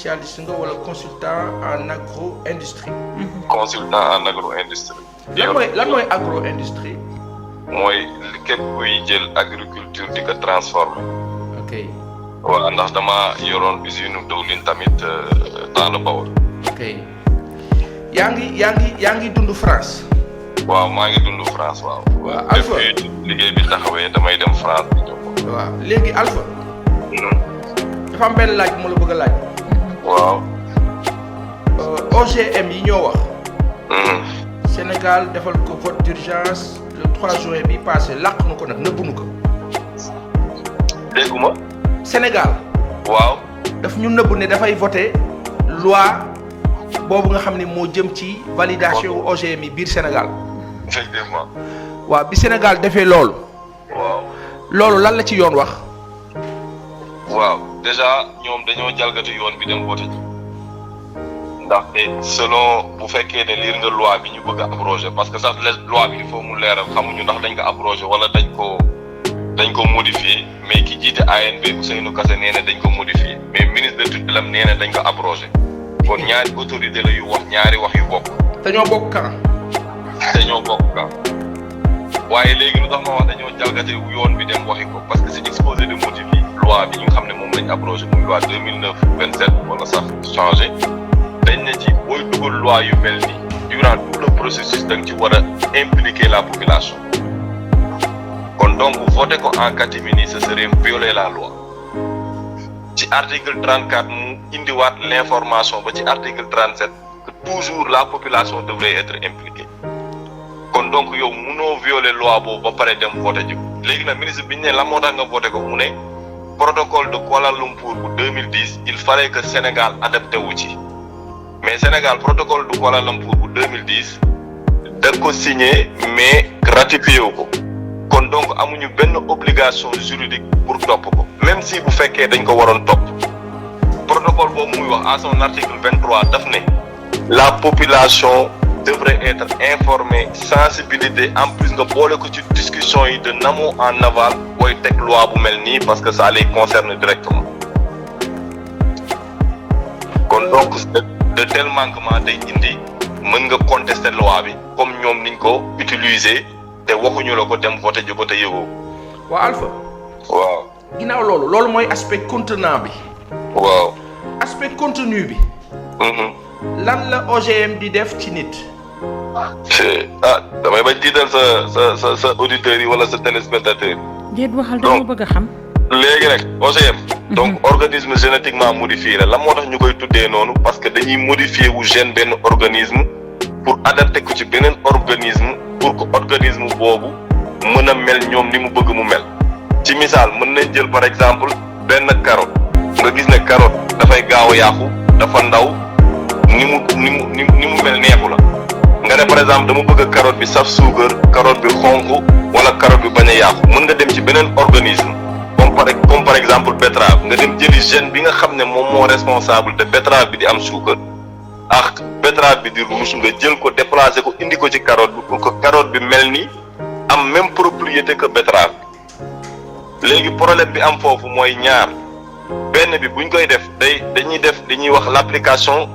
spécialiste nga wala consultant en agro-industrie. consultant en agro-industrie. lan mooy agro-industrie. mooy képp kuy jël agriculture di ko transformer. ok. waaw ndax dama yoroon usine dawlin tamit dans le Baol. ok yaa ngi dund France. waaw maa ngi dund France waaw. waaw Alpha depuis liggéey bi taxawee damay dem France di ñëw. waaw léegi Alpha. dafa am benn laaj bu ma la bëgg a laaj. waaw. OGM yi ñoo wax. Sénégal defal ko vote d'urgence le 3 juin bi passé làq na ko nag nëbbuñu ko. dégguma. Sénégal. waaw. daf ñu nëbb ne dafay voter loi boobu nga xam ne moo jëm ci validation wu OGM yi biir Sénégal. effectivement. waaw bi Sénégal defee loolu. waaw. loolu lan la ci yoon wax. waaw déjà ñoom dañoo jalgati yoon bi dem voté ji ndaxte selon bu fekkee ne liir nga loi bi ñu bëgg a abroger parce que sax loi bi il faut mu leeral xamuñu ndax dañ ko abroger wala dañ ko modifier mais ki jiite ANB Ousseynou Kassé nee na dañ ko modifier mais ministre de tutelle nee na dañ ko abroger kon ñaari autorité la yu wax ñaari wax yu bokk. dañoo bokk kan. dañoo bokk kan waaye léegi lu tax ma wax dañoo jalgati yoon bi dem waxi ko parce que c'est exposé de motifs yi loi bi ñu nga xam ne moom lañ abrogé muy loi 2009-27 wala sax changé dañ ne ci booy dugal loi yu mel nii durant tout le processus da nga ci war a impliquer la population kon donc voter ko en catimini ce serait violer la loi ci article 34 mu indiwaat l'information ba ci article 37 que toujours la population devrait être impliquée kon donc yow munoo violer loi boobu ba pare dem voter ji léegi nag ministre bi ñu ne la moo tax nga voter ko mu ne protocole de Kuala Lumpur bu 2010 il fallait que Sénégal adapté wu ci mais Sénégal protocole de Kuala Lumpur bu 2010 da ko signé mais ratifié wu ko kon donc amuñu benn obligation juridique pour topp ko même si bu fekkee dañ ko waroon topp protocole boobu muy wax à son article 23 daf ne la population devrait être informée sensibilisée en plus nga boole ko ci discussion yi de amont en aval booy teg loi bu mel nii parce que ça les concerne directement kon donc de tel manquement day indi mën nga contester loi bi comme ñoom niñ ko utiliser te waxuñu la ko dem voter ji ko te yëgoo. waaw Alpha. waaw. ginnaaw loolu mooy aspect contenant bi. waaw. aspect contenu bi. lan la OGM di def ci nit. damay bañ tiital sa auditeurs yi wala sa téléspectateurs yi. déet waxal dama bëgg a xam. léegi rek OGM. donc organisme génétiquement modifié la moo tax ñu koy tuddee noonu parce que dañuy modifier wu gène benn organisme pour adapter ko ci beneen organisme pour que organisme boobu mën a mel ñoom ni mu bëgg mu mel. ci misaal mën nañ jël par exemple benn carotte nga gis ne carotte dafay gaaw a yàqu dafa ndaw ni mu mel neexu la. nga ne par exemple dama bëgg carotte bi saf suukar carotte bi xonk wala carotte bi bañ a yàqu mën nga dem ci beneen organisme comme par exemple betterave nga dem jëli gène bi nga xam ne moom moo responsable de betterave bi di am suukar ak betterave bi di rouge nga jël ko déplacer ko indi ko ci carotte bi pour que carotte bi mel ni am même propriété que betterave bi léegi problème bi am foofu mooy ñaar benn bi buñ koy def dañuy wax l'application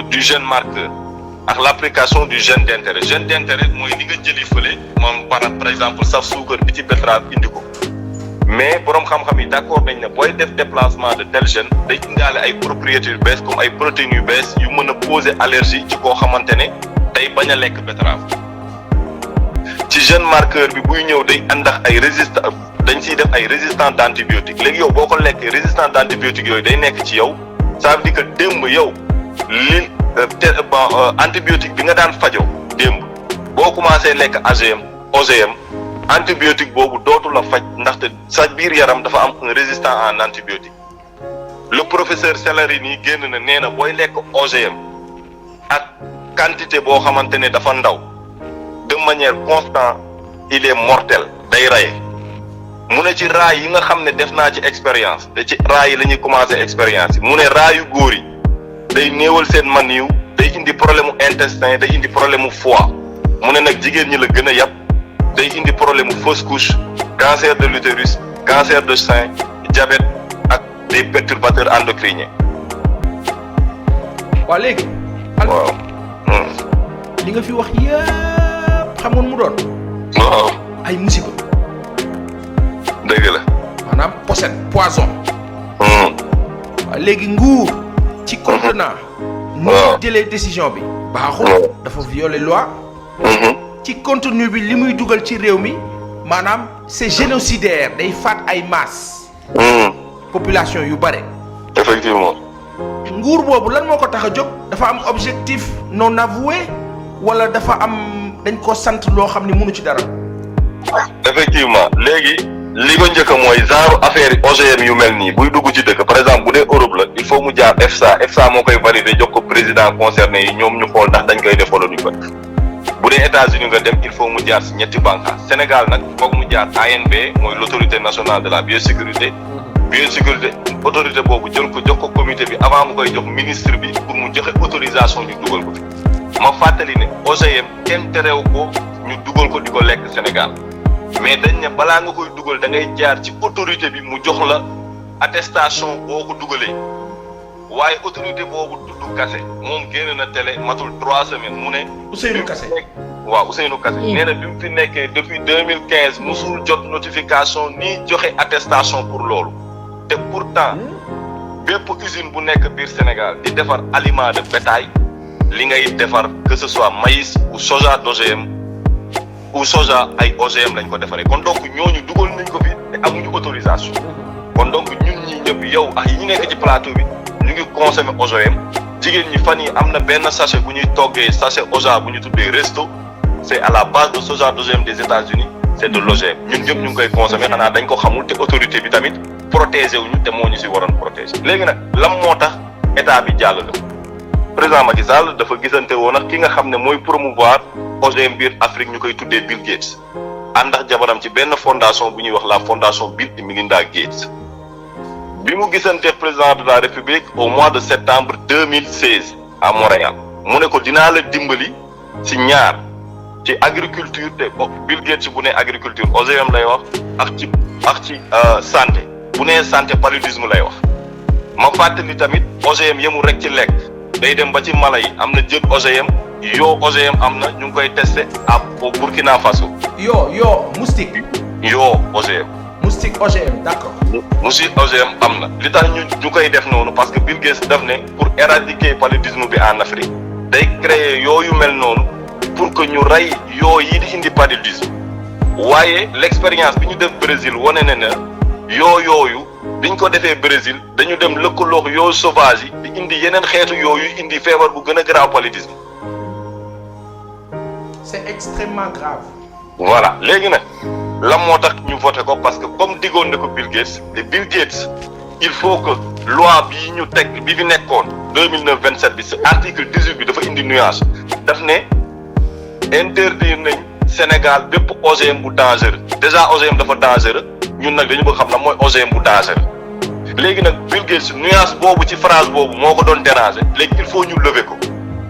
du gène marqueur ak l'application du gène d'intérêt mooy li nga jëli fële moom par exemple saf suukar bi ci betterave indi ko mais boroom xam-xam yi d'accord nañ ne booy def déplacement de tel gène day indaale ay propriétés yu bees comme ay protéines yu bees yu mën a poser allergie ci koo xamante ne day bañ a lekk betterave ci gène marqueur bi buy ñëw day àndax ay dañ siy def ay résistant d'antibiotiques léegi yow boo ko lekkee résistant d'antibiotiques yooyu day nekk ci yow ça veut dire que démb yow li antibiotique bi nga daan fajoo démb boo commencé lekk OGM antibiotique boobu dootu la faj ndaxte sa biir yaram dafa am un résistant en antibiotique le professeur Cellarini génn na nee na booy lekk OGM ak quantité boo xamante ne dafa ndaw de manière constante il est mortel day rey mu ne ci raay yi nga xam ne def naa ci expérience te ci raay yi la ñuy commencer expérience yi mu ne raayu góor yi day néewal seen maniw day indi problème mu intestin day indi problème mu foie mu ne nag jigéen ñi la gën a yàpp day indi problème mu fausse couche cancer de l'utérus cancer de sein diabète ak des perturbateurs endocriniens waa léegi. waaw. li nga fi wax yëpp xam nga mu doon. waaw. ay musiba. dëgg la. maanaam poison. waaw léegi nguur ci contenant. waaw jëlee décision bi. baaxul dafa violer loi. ci contenu bi li muy dugal ci réew mi maanaam c'est génocidaire day faat ay masse. population yu bare. effectivement. nguur boobu lan moo ko tax a jóg dafa am objectif non avoué wala dafa am dañ ko sant loo xam ni mënu ci dara. effectivement léegi li ko njëkk mooy genre affaire OGM yu mel nii buy dugg ci dëkk par exemple bu dee Europe la il faut mu jaar EFSA moo koy valider jox ko président concerné yi ñoom ñu xool ndax dañ koy def wala duñ ko def bu dee États-Unis nga dem il faut mu jaar si ñetti bànqaas Sénégal nag foog mu jaar ANB mooy l'autorité nationale de la biosécurité. biosécurité autorité boobu jël ko jox ko comité bi avant mu koy jox ministre bi pour mu joxe autorisation ñu dugal ko fi ma fàttali ne OGM kenn terew ko ñu dugal ko di ko lekk Sénégal mais dañ ne balaa nga koy dugal da ngay jaar ci autorité bi mu jox la attestation boo ko dugalee waaye autorité boobu tudd Kassé moom génn na télé matul 3 semaines mu ne. Ousseynou Kassé waaw Ousseynou Kassé nee na bi mu fi nekkee depuis 2015 musul jot notification ni joxe attestation pour loolu. te pourtant bépp usine bu nekk biir Sénégal di defar aliment de bétail li ngay defar que ce soit maïs ou soja d'OGM ou soja ay OGM lañ ko defaree kon donc ñooñu dugal nañ ko fi te amuñu autorisation kon donc ñun ñi ñëpp yow ak yi ñu nekk ci plateau bi ñu ngi consommer OGM jigéen ñi fan yi am na benn sachet bu ñuy toggee sachet OGA bu ñu tuddee resto c'est à la base de soja d'OGM des États-Unis c'est de l'OGM ñun ñëpp ñu ngi koy consommer xanaa dañ ko xamul te autorité bi tamit protéger wuñu te moo ñu si waroon protéger léegi nag lan moo tax état bi jàllale ko président Macky Sall dafa gisante woon ak ki nga xam ne mooy promouvoir OGM biir Afrique ñu koy tuddee Bill Gates ànd ak jabaram ci benn fondation bu ñuy wax la fondation Bill et Melinda Gates bi mu gisante président de la République au mois de septembre 2016 à Montréal mu ne ko dinaa la dimbali ci ñaar ci agriculture te Bill Gates bu ne agriculture OGM lay wax ak ci santé bu nee santé paludisme lay wax ma fàttali tamit OGM yemul rek ci lekk day dem ba ci mala yi am na jën OGM yoo OGM am na ñu ngi koy testé au Burkina Faso. yoo moustique. yoo OGM. moustique OGM d'accord. moustique OGM am na li tax ñu koy def noonu parce que Bill Gates daf ne pour éradiquer paludisme bi en Afrique day créer yooyu mel noonu pour que ñu rey yoo yi di indi paludisme waaye l'expérience bi ñu def Brésil wane na ne. yooyu biñ ko defee Brésil dañu dem lëkkaloo yoo sauvage yi di indi yeneen xeetu yooyu indi feebar bu gën a grave paludisme. c'est extrêmement grave. voilà léegi nag lan moo tax ñu voté ko parce que comme diggoon na ko Bill Gates te Bill Gates il faut que loi bii ñu teg bi fi nekkoon 2009-27 bi article 18 bi dafa indi nuance daf ne interdire nañ Sénégal bépp OGM bu dangereux déjà OGM dafa dangereux. ñun nag dañu bëgg xam la mooy OGM bu dangereux léegi nag Bill Gates nuance boobu ci phrase boobu moo ko doon déranger léegi il faut ñu lever ko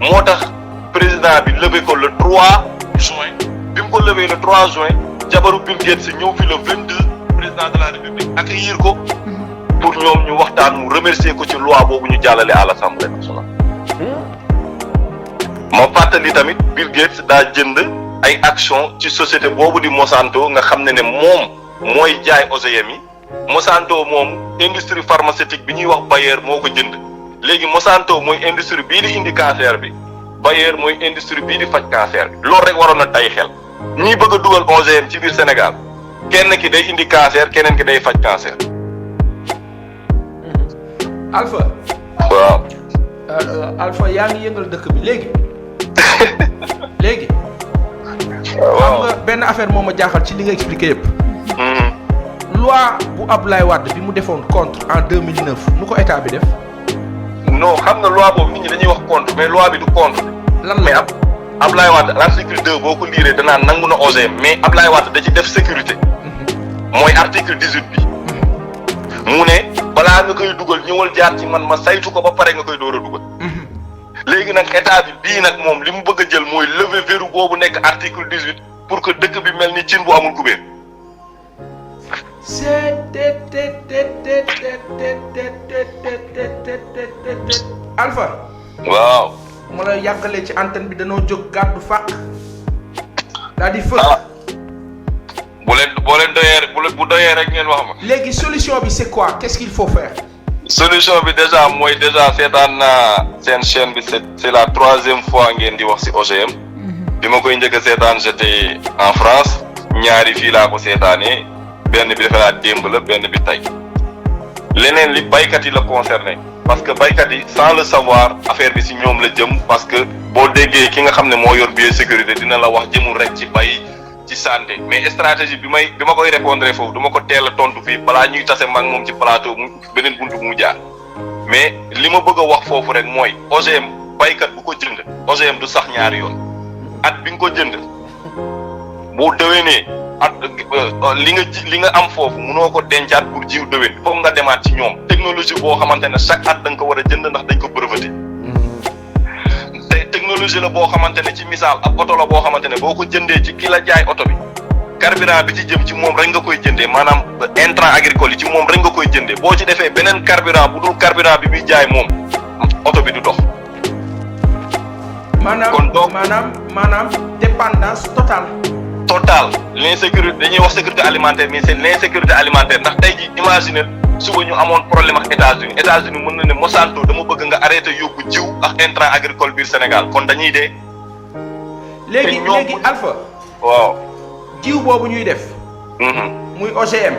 moo tax président bi lever ko le 3 juin bi mu ko lever le 3 juin jabaru Bill Gates ñëw fi le 22 président de la République accueillir ko pour ñoom ñu waxtaan mu remercier ko ci loi boobu ñu jàllale à l'Assemblée nationale. ma fàttali tamit Bill Gates daa jënd ay action ci société boobu di Monsanto nga xam ne moom. mooy jaay OGM yi Monsanto moom industrie pharmaceutique bi ñuy wax Bayer moo ko jënd léegi Monsanto mooy industrie bii di indi cancer bi Bayer mooy industrie bii di faj cancer bi loolu rek waroon na tay xel ñii bëgg a dugal OGM ci biir Sénégal kenn ki day indi cancer keneen ki day faj cancer. Alpha. waaw. Alpha yaa ngi yëngal dëkk bi léegi. léegi. waaw xam nga benn affaire moo ma jaaxal ci li nga expliqué yëpp. loi bu Abdoulaye Wade bi mu defoon contre en 2009 nu ko état bi def. non xam nga loi boobu nit ñi dañuy wax contre mais loi bi du contre. lan la mais Abdoulaye Wade article 2 boo ko liiree danaa nangu na OGM mais Abdoulaye Wade da ci def sécurité. mooy article 18 bi. mu ne balaa nga koy dugal ñëwal jaar ci man ma saytu ko ba pare nga koy door a dugal. léegi nag état bi bii nag moom li mu bëgg a jël mooy lever verrou boobu nekk article 18 pour que dëkk bi mel ni cin bu amul kubéer. Alpha. waaw. ma la yàqalee ci antenne bi danoo jóg gàddu fàq daal di fëkk. boo leen doyee bu doyee rek ngeen wax ma. léegi solution bi c'est quoi qu'est-ce qu'il faut faire. solution bi déjà mooy seetaan naa seen chaîne bi c'est la 3e fois ngeen di wax ci OGM. bi ma koy njëkk a seetaan j'étais en France ñaari fii laa ko seetaanee benn bi defe naa démb la benn bi tey leneen li baykat yi la concerné parce que baykat yi sans le savoir affaire bi ci ñoom la jëm parce que boo déggee ki nga xam ne moo yor biosécurité dina la wax jëmul rek ci bay ci santé mais stratégie bi ma koy répondre foofu du ma ko teel a tontu fii balaa ñuy tase mag moom ci plateau mu beneen buntu bu mu jaar mais li ma bëgg a wax foofu rek mooy OGM baykat bu ko jënd OGM du sax ñaari yoon at bi nga ko jënd boo déwénee at li nga am foofu munoo ko dencaat pour jiw déwén foog nga demaat ci ñoom technologie boo xamante ne chaque at da nga ko war a jënd ndax dañ ko breveté te technologie la boo xamante ne ci misaal ab oto la boo xamante ne boo ko jëndee ci ki la jaay oto bi carburant bi ci jëm ci moom rek nga koy jëndee maanaam intrant agricole yi ci moom rek nga koy jëndee boo ci defee beneen carburant bu dul carburant bi muy jaay moom oto bi du dox. maanaam dépendance totale. L'insécurité dañuy wax sécurité alimentaire mais c'est l'insécurité alimentaire ndax tey jii imaginer suba ñu amoon problème ak États-Unis mën na ne Monsanto dama bëgg nga arrêté yóbbu jiw ak intrant agricole biir Sénégal kon dañuy dee. léegi Alpha. waaw. jiw boobu ñuy def. muy OGM.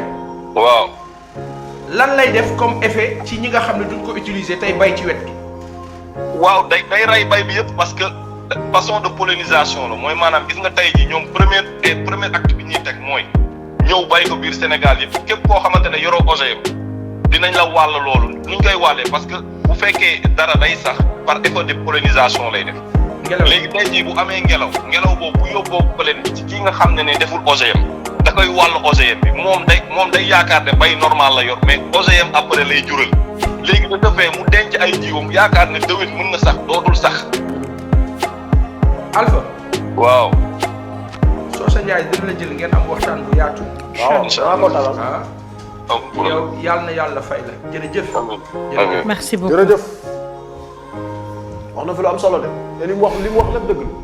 waaw. lan lay def comme effet ci ñi nga xam ne duñ ko utiliser tey bay ci wet gi. waaw day rey bay bi yëpp parce que façon de pollinisation la mooy maanaam gis nga tey jii ñoom premier acte bi ñuy teg mooy ñëw bay ko biir Sénégal yëpp képp koo xamante ne yoroo OGM dinañ la wàll loolu nuñ koy wàllee parce que bu fekkee dara day sax par effet de pollinisation lay def. léegi tey jii bu amee ngelaw boobu bu yóbboo pollen bi ci kii nga xam ne deful OGM da koy wàll OGM bi moom day yaakaar ne bay normal la yor mais OGM après lay jural. léegi da defee mu denc ay jiwam yaakaar ne déwén mën na sax dootul sax. Alpha. waaw. Socé Ndiaye dina la jël ngeen am waxtaan bu yaatu. waaw incha allah yow yàlla na yàlla fay la jërëjëf. merci beaucoup jërëjëf. wax na fi lu am solo de te li mu wax lépp dëgg la.